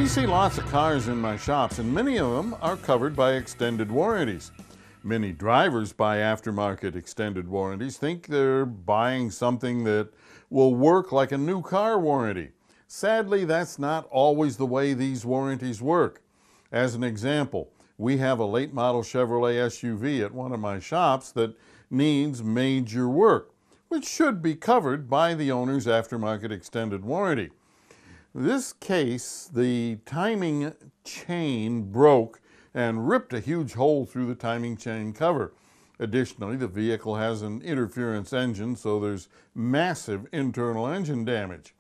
see lots of cars in my shops, and many of them are covered by extended warranties. Many drivers buy aftermarket extended warranties, think they're buying something that will work like a new car warranty. Sadly, that's not always the way these warranties work. As an example, we have a late model Chevrolet SUV at one of my shops that needs major work, which should be covered by the owner's aftermarket extended warranty. In this case, the timing chain broke and ripped a huge hole through the timing chain cover. Additionally, the vehicle has an interference engine, so there's massive internal engine damage.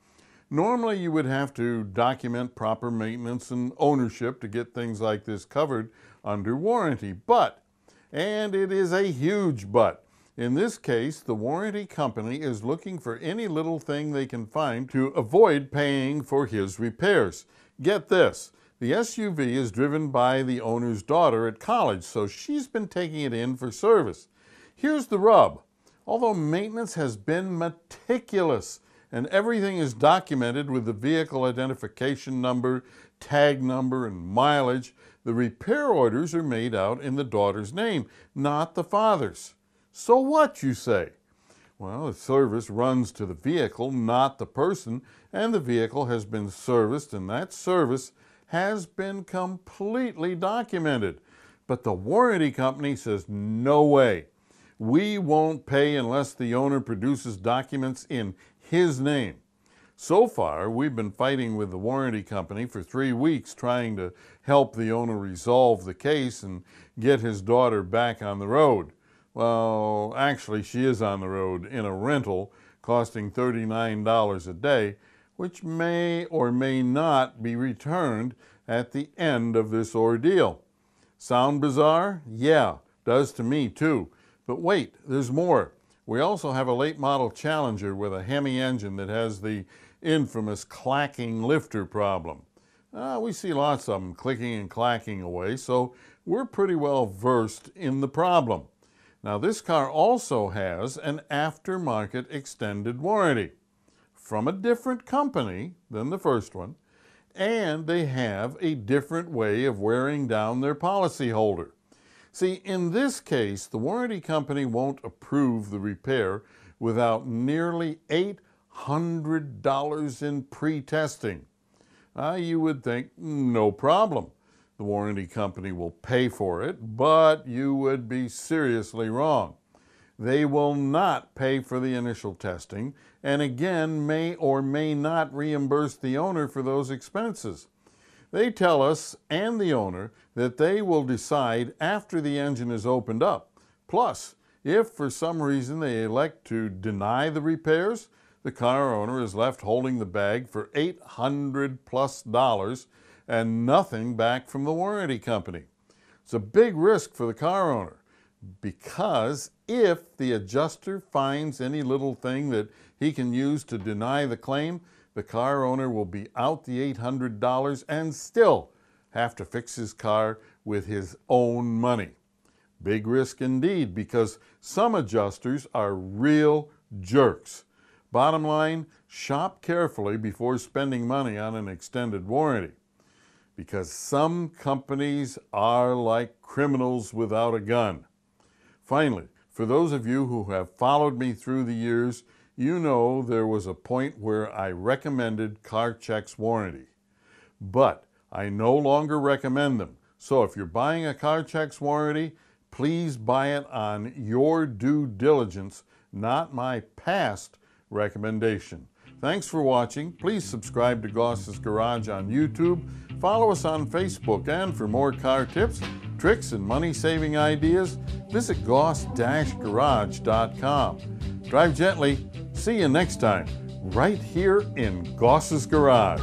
Normally, you would have to document proper maintenance and ownership to get things like this covered under warranty. But, and it is a huge but, in this case, the warranty company is looking for any little thing they can find to avoid paying for his repairs. Get this, the SUV is driven by the owner's daughter at college, so she's been taking it in for service. Here's the rub. Although maintenance has been meticulous and everything is documented with the vehicle identification number, tag number, and mileage, the repair orders are made out in the daughter's name, not the father's. So what, you say? Well, the service runs to the vehicle, not the person, and the vehicle has been serviced, and that service has been completely documented. But the warranty company says, no way. We won't pay unless the owner produces documents in his name. So far, we've been fighting with the warranty company for 3 weeks trying to help the owner resolve the case and get his daughter back on the road. Well, actually, she is on the road in a rental costing $39 a day, which may or may not be returned at the end of this ordeal. Sound bizarre? Yeah, does to me too. But wait, there's more. We also have a late model Challenger with a Hemi engine that has the infamous clacking lifter problem. We see lots of them clicking and clacking away, so we're pretty well versed in the problem. Now, this car also has an aftermarket extended warranty from a different company than the first one, and they have a different way of wearing down their policyholder. See, in this case, the warranty company won't approve the repair without nearly $800 in pre-testing. You would think, no problem. The warranty company will pay for it, but you would be seriously wrong. They will not pay for the initial testing, and again, may or may not reimburse the owner for those expenses. They tell us and the owner that they will decide after the engine is opened up. Plus, if for some reason they elect to deny the repairs, the car owner is left holding the bag for $800+ and nothing back from the warranty company. It's a big risk for the car owner because if the adjuster finds any little thing that he can use to deny the claim, the car owner will be out the $800 and still have to fix his car with his own money. Big risk indeed, because some adjusters are real jerks. Bottom line, shop carefully before spending money on an extended warranty, because some companies are like criminals without a gun. Finally, for those of you who have followed me through the years, you know there was a point where I recommended CarCheck's warranty. But I no longer recommend them. So if you're buying a CarCheck's warranty, please buy it on your due diligence, not my past recommendation. Thanks for watching. Please subscribe to Goss's Garage on YouTube. Follow us on Facebook, and for more car tips, tricks, and money-saving ideas, visit goss-garage.com. Drive gently. See you next time, right here in Goss's Garage.